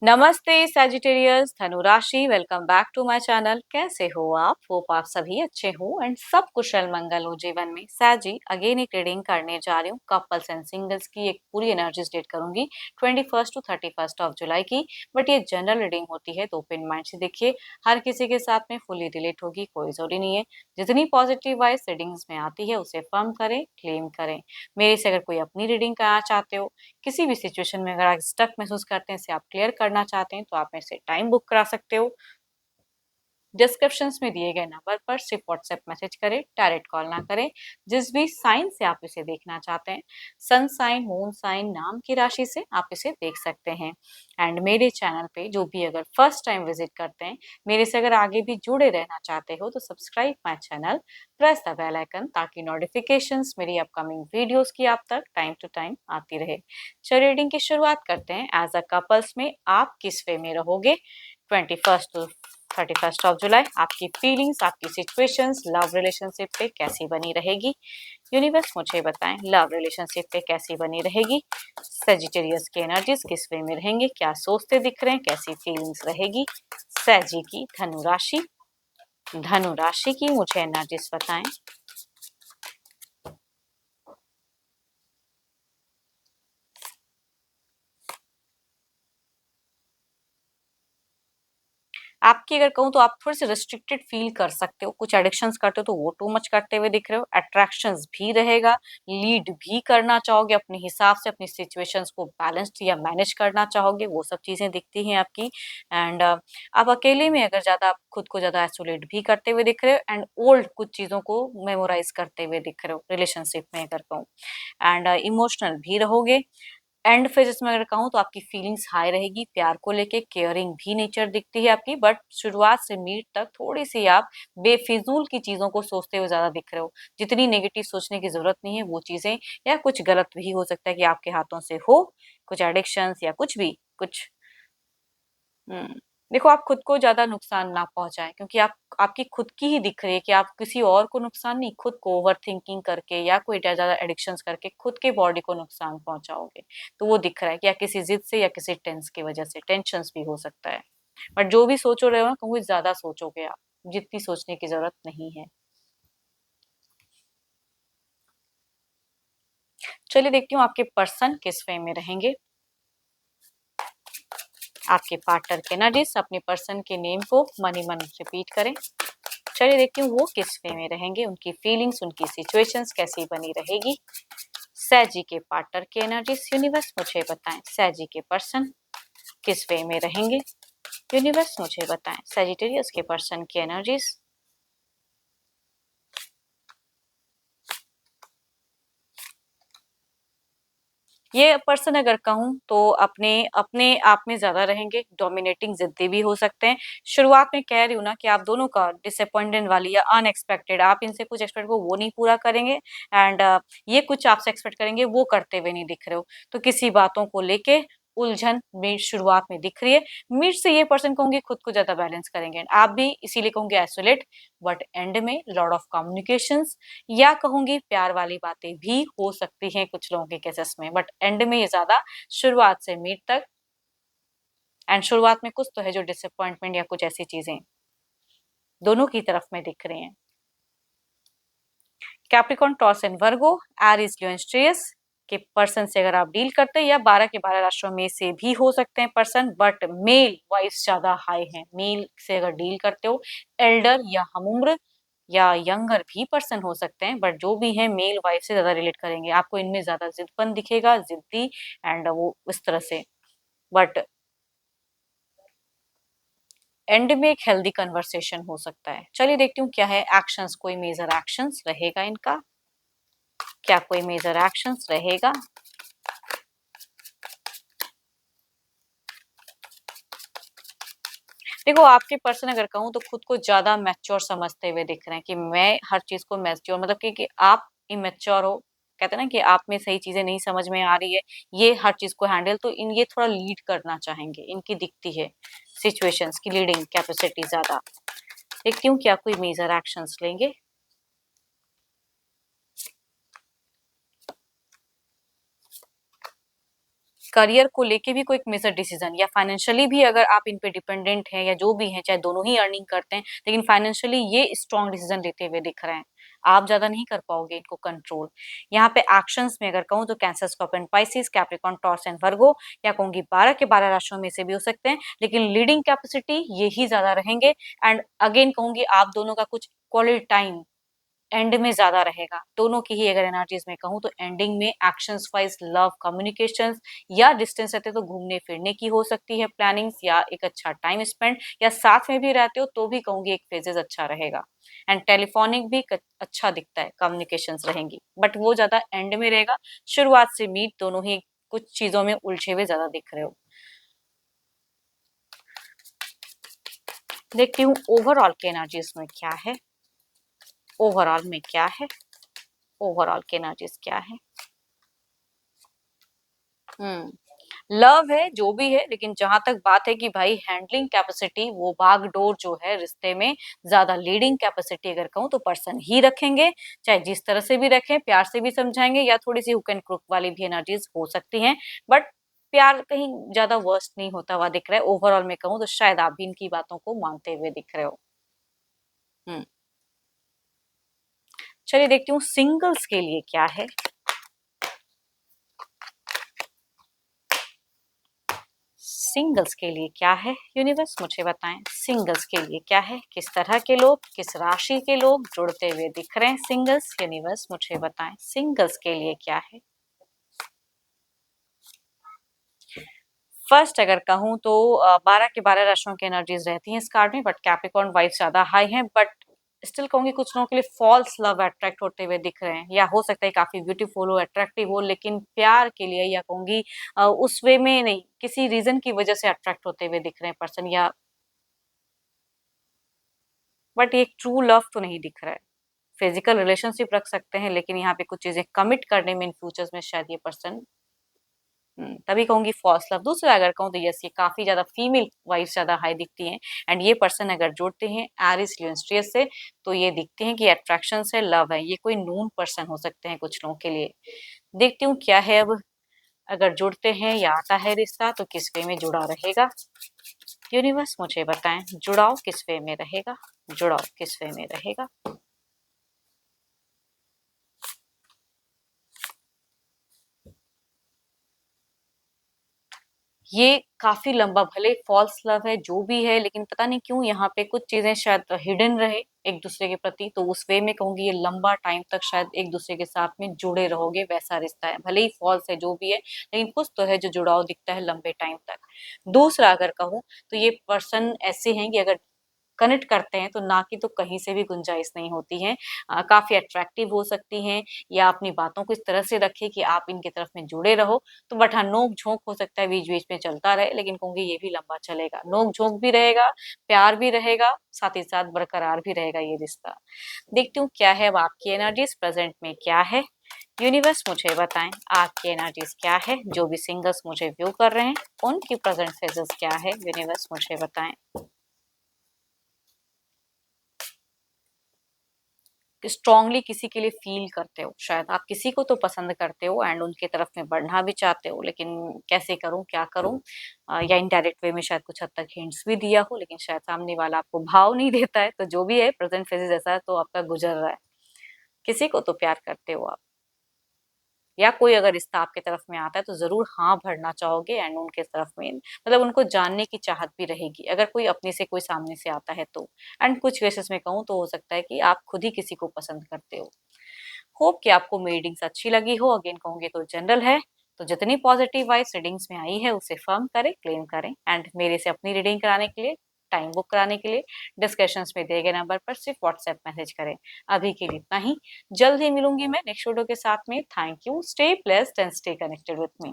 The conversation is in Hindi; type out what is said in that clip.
नमस्ते सैजिटेरियस धनु राशि, welcome back to my channel. कैसे हो आप? होप आप सभी अच्छे हो एंड सब कुशल मंगल हो जीवन में। सैजी अगेन एक रीडिंग करने जा रही हूँ कपल्स एंड सिंगल्स की। एक पूरी एनर्जी स्टेट करूंगी 21 टू 31 ऑफ जुलाई की। बट ये जनरल रीडिंग होती है तो ओपन माइंड से देखिए। हर किसी के साथ में फुली रिलेट होगी, कोई जरूरी नहीं है। जितनी पॉजिटिव वाइज रीडिंग्स में आती है उसे फर्म करें, क्लेम करें। मेरे से अगर कोई अपनी रीडिंग कराना चाहते हो, किसी भी सिचुएशन में अगर आप स्टक महसूस करते हैं, इसे आप क्लियर करना चाहते हैं, तो आप मेरे से टाइम बुक करा सकते हो। डिस्क्रिप्शंस में दिए गए नंबर पर सिर्फ व्हाट्सएप मैसेज करें, डायरेक्ट कॉल ना करें। जिस भी साइन से आप इसे देखना चाहते हैं, सन साइन, मून साइन, नाम की राशि से आप इसे देख सकते हैं। एंड मेरे चैनल पे जो भी अगर फर्स्ट टाइम विजिट करते हैं, मेरे से अगर आगे भी जुड़े रहना चाहते हो, तो subscribe my channel, press the bell icon, ताकि नोटिफिकेशंस मेरी अपकमिंग वीडियोस की आप तक टाइम टू टाइम आती रहे। चलिए रीडिंग की शुरुआत करते हैं। एज अ कपल्स में आप किस वे में रहोगे 21 टू 31 ऑफ जुलाई? आपकी फीलिंग्स, आपकी सिचुएशंस लव रिलेशनशिप पे कैसी बनी रहेगी? यूनिवर्स मुझे बताएं, लव रिलेशनशिप पे कैसी बनी रहेगी? सेजिटेरियस की एनर्जीज किस वे में रहेंगे? क्या सोचते दिख रहे हैं? कैसी फीलिंग्स रहेगी? सैजी की धनु राशि की मुझे एनर्जीज बताएं। आपकी अगर कहूँ तो आप थोड़े से रिस्ट्रिक्टेड फील कर सकते हो। कुछ एडिक्शंस करते हो तो वो टू मच करते हुए दिख रहे हो। अट्रैक्शंस भी रहेगा, लीड भी करना चाहोगे, अपने हिसाब से अपनी सिचुएशंस को बैलेंस्ड या मैनेज करना चाहोगे, वो सब चीजें दिखती हैं आपकी। एंड आप अकेले में अगर ज्यादा खुद को ज्यादा आइसोलेट भी करते हुए दिख रहे हो, एंड ओल्ड कुछ चीजों को मेमोराइज करते हुए दिख रहे हो रिलेशनशिप में अगर कहूँ। एंड इमोशनल भी रहोगे। एंड फिर इसमें अगर कहूँ तो आपकी फीलिंग्स हाई रहेगी, प्यार को लेके केयरिंग भी नेचर दिखती है आपकी। बट शुरुआत से मीट तक थोड़ी सी आप बेफिजूल की चीजों को सोचते हुए ज्यादा दिख रहे हो। जितनी नेगेटिव सोचने की जरूरत नहीं है वो चीजें, या कुछ गलत भी हो सकता है कि आपके हाथों से हो, कुछ एडिक्शंस या कुछ भी कुछ। देखो, आप खुद को ज्यादा नुकसान ना पहुंचाएं, क्योंकि आप आपकी खुद की ही दिख रही है कि आप किसी और को नुकसान नहीं, खुद को ओवर थिंकिंग करके या कोई ज्यादा एडिक्शंस करके खुद के बॉडी को नुकसान पहुंचाओगे। तो वो दिख रहा है कि या किसी जिद से या किसी टेंस की वजह से, टेंशंस भी हो सकता है। बट जो भी सोचो रहे हो ना, कुछ ज्यादा सोचोगे आप, जितनी सोचने की जरूरत नहीं है। चलिए देखती हूँ आपके पर्सन किस वे में रहेंगे। आपके पार्टनर के एनर्जीज, अपने पर्सन के नेम को मनी मन रिपीट करें। चलिए देखती हूँ वो किस वे में रहेंगे, उनकी फीलिंग्स, उनकी सिचुएशंस कैसी बनी रहेगी। सैजी के पार्टनर की एनर्जीज, यूनिवर्स मुझे बताएं सैजी के पर्सन किस वे में रहेंगे। यूनिवर्स मुझे बताएं सैजिटेरियस के पर्सन की एनर्जीज। ये पर्सन अगर कहूँ तो अपने अपने आप में ज्यादा रहेंगे, डोमिनेटिंग, जिद्दी भी हो सकते हैं। शुरुआत में कह रही हूँ ना कि आप दोनों का डिसअपॉइंटेड वाली या अनएक्सपेक्टेड, आप इनसे कुछ एक्सपेक्ट को वो नहीं पूरा करेंगे। एंड ये कुछ आपसे एक्सपेक्ट करेंगे, वो करते हुए नहीं दिख रहे हो। तो किसी बातों को लेके उलझन में शुरुआत में दिख रही है। मिड से ये पर्सन कहूंगी खुद को ज्यादा बैलेंस करेंगे, आप भी इसीलिए कहूंगी आइसोलेट। बट एंड में लॉट ऑफ कम्युनिकेशंस, या कहूंगी प्यार वाली बातें भी हो सकती हैं कुछ लोगों के केसेस में। बट एंड में ये ज्यादा शुरुआत से मीट तक। एंड शुरुआत में कुछ तो है जो डिसअपॉइंटमेंट या कुछ ऐसी चीजें दोनों की तरफ में दिख रही हैं। Capricorn, Taurus and Virgo, Aries, Leo and स्ट्रेयस के पर्सन से अगर आप डील करते हैं, या 12 के 12 राशियों में से भी हो सकते हैं पर्सन, बट मेल वाइज ज्यादा हाई है। मेल से अगर डील करते हो, एल्डर या हमउम्र या यंगर भी पर्सन हो सकते हैं, बट जो भी है मेल वाइफ से ज्यादा रिलेट करेंगे। आपको इनमें ज्यादा जिदपन दिखेगा, जिद्दी, एंड वो इस तरह से। बट एंड में एक हेल्दी कन्वर्सेशन हो सकता है। चलिए देखती हूँ क्या है एक्शंस, कोई मेजर एक्शंस रहेगा इनका? क्या कोई मेजर एक्शंस रहेगा? देखो, आपके पर्सन अगर कहूँ तो खुद को ज्यादा मैच्योर समझते हुए दिख रहे हैं कि मैं हर चीज को मैच्योर, मतलब कि आप इमेच्योर हो। कहते हैं ना कि आप में सही चीजें नहीं समझ में आ रही है, ये हर चीज को हैंडल, तो इन ये थोड़ा लीड करना चाहेंगे, इनकी दिखती है सिचुएशंस की लीडिंग कैपेसिटी ज्यादा। देखती हूँ क्या कोई मेजर एक्शंस लेंगे। करियर को लेके भी कोई एक मेजर डिसीजन, या फाइनेंशियली भी अगर आप इन पे डिपेंडेंट हैं या जो भी हैं, चाहे दोनों ही अर्निंग करते हैं, लेकिन फाइनेंशियली ये स्ट्रॉन्ग डिसीजन लेते हुए दिख रहे हैं। आप ज्यादा नहीं कर पाओगे इनको कंट्रोल। यहाँ पे एक्शंस में अगर कहूँ तो cancer, Scorpio, Pisces, Capricorn, taurus and वर्गो, या कहूंगी 12 के 12 राशियों में से भी हो सकते हैं, लेकिन लीडिंग कैपेसिटी ये ही ज्यादा रहेंगे। एंड अगेन कहूंगी आप दोनों का कुछ क्वालिटी टाइम एंड में ज्यादा रहेगा। दोनों की ही अगर एनर्जीज में कहूँ तो एंडिंग में एक्शंस वाइज लव, कम्युनिकेशंस, या डिस्टेंस रहते तो घूमने फिरने की हो सकती है प्लानिंग्स, या एक अच्छा टाइम स्पेंड, या साथ में भी रहते हो तो भी कहूंगी एक फेजेस अच्छा रहेगा। एंड टेलीफोनिक भी अच्छा दिखता है, कम्युनिकेशंस रहेंगी, बट वो ज्यादा एंड में रहेगा। शुरुआत से मीट दोनों ही कुछ चीजों में उलझे हुए ज्यादा दिख रहे हो। देखती हूँ ओवरऑल के एनर्जीज में क्या है, ओवरऑल में क्या है, ओवरऑल के एनर्जीज क्या है। लव है जो भी है, लेकिन जहां तक बात है कि भाई हैंडलिंग कैपेसिटी, वो भागडोर जो है रिश्ते में, ज्यादा लीडिंग कैपेसिटी अगर कहूँ तो पर्सन ही रखेंगे। चाहे जिस तरह से भी रखें, प्यार से भी समझाएंगे, या थोड़ी सी हुक एंड क्रुक वाली भी एनर्जीज हो सकती हैं, बट प्यार कहीं ज्यादा वर्स्ट नहीं होता हुआ दिख रहा है। ओवरऑल में कहूँ तो शायद आप भी इनकी बातों को मानते हुए दिख रहे हो। हम्म चलिए देखती हूँ सिंगल्स के लिए क्या है। सिंगल्स के लिए क्या है यूनिवर्स, मुझे बताएं सिंगल्स के लिए क्या है। किस तरह के लोग, किस राशि के लोग जुड़ते हुए दिख रहे हैं सिंगल्स, यूनिवर्स मुझे बताएं सिंगल्स के लिए क्या है। फर्स्ट अगर कहूँ तो 12 के 12 राशियों की एनर्जीज रहती हैं इस कार्ड में, बट कैप्रिकॉर्न वाइब्स ज्यादा हाई हैं, बट स्टिल कहूंगी कुछ लोगों के लिए फॉल्स लव अट्रैक्ट होते हुए दिख रहे हैं, या हो सकता है काफी ब्यूटीफुल हो, अट्रैक्टिव हो, लेकिन प्यार के लिए, या कहूंगी उस वे में नहीं, किसी रीजन की वजह से अट्रैक्ट होते हुए दिख रहे हैं पर्सन, या बट ये ट्रू लव तो नहीं दिख रहा है। फिजिकल रिलेशनशिप रख सकते हैं, लेकिन यहाँ पे कुछ चीजें कमिट करने में इन फ्यूचर्स में शायद ये पर्सन, तभी कहूंगी फॉल्स लव। दूसरा अगर कहूँ तो यस, ये काफी ज्यादा फीमेल वाइफ ज्यादा हाई दिखती हैं, एंड ये पर्सन अगर जुड़ते हैं एरिस लियो स्ट्रियस से, तो ये दिखते हैं कि अट्रैक्शन है, लव है, ये कोई नून पर्सन हो सकते हैं कुछ लोगों के लिए। देखती हूँ क्या है अब, अगर जुड़ते हैं या आता है रिश्ता तो किस वे में जुड़ा रहेगा। यूनिवर्स मुझे बताएं जुड़ाव किस वे में रहेगा, जुड़ाव किस वे में रहेगा। ये काफी लंबा, भले फॉल्स लव है जो भी है, लेकिन पता नहीं क्यों यहाँ पे कुछ चीजें शायद हिडन रहे एक दूसरे के प्रति, तो उस वे में कहूंगी ये लंबा टाइम तक शायद एक दूसरे के साथ में जुड़े रहोगे, वैसा रिश्ता है, भले ही फॉल्स है जो भी है, लेकिन कुछ तो है जो जुड़ाव दिखता है लंबे टाइम तक। दूसरा अगर कहूँ तो ये पर्सन ऐसे हैं कि अगर कनेक्ट करते हैं तो ना की तो कहीं से भी गुंजाइश नहीं होती है। काफी अट्रैक्टिव हो सकती हैं, या अपनी बातों को इस तरह से रखे कि आप इनकी तरफ में जुड़े रहो, तो बट हाँ नोक झोंक हो सकता है बीच बीच में चलता रहे, लेकिन कहूंगी ये भी लंबा चलेगा, नोक झोंक भी रहेगा, प्यार भी रहेगा, साथ ही साथ बरकरार भी रहेगा ये रिश्ता। देखती हूँ क्या है अब आपकी एनर्जीज प्रेजेंट में क्या है। यूनिवर्स मुझे बताएं आपकी एनर्जीज क्या है, जो भी सिंगल्स मुझे व्यू कर रहे हैं उनकी प्रेजेंट फेजेस क्या है, यूनिवर्स मुझे बताएं। स्ट्रांगली किसी के लिए फील करते हो, शायद आप किसी को तो पसंद करते हो एंड उनके तरफ में बढ़ना भी चाहते हो, लेकिन कैसे करूं क्या करूं, या इनडायरेक्ट वे में शायद कुछ हद तक हिंट्स भी दिया हो, लेकिन शायद सामने वाला आपको भाव नहीं देता है, तो जो भी है प्रेजेंट फेजेस ऐसा है तो आपका गुजर रहा है। किसी को तो प्यार करते हो आप, या कोई अगर रिश्ता आपके तरफ में आता है तो जरूर हाँ भरना चाहोगे, एंड उनके तरफ में मतलब उनको जानने की चाहत भी रहेगी, अगर कोई अपने से कोई सामने से आता है तो। एंड कुछ केसेस में कहूँ तो हो सकता है कि आप खुद ही किसी को पसंद करते हो। होप कि आपको मेरी रीडिंग्स अच्छी लगी हो। अगेन कहूंगी तो जनरल है, तो जितनी पॉजिटिव वाइब्स रीडिंग्स में आई है उसे फर्म करें, क्लेम करें, एंड मेरे से अपनी रीडिंग कराने के लिए, टाइम बुक कराने के लिए डिस्कशंस में दिए गए नंबर पर सिर्फ व्हाट्सएप मैसेज करें। अभी के लिए इतना ही, जल्द ही मिलूंगी मैं नेक्स्ट वीडियो के साथ में। Thank you, stay blessed and stay connected with me.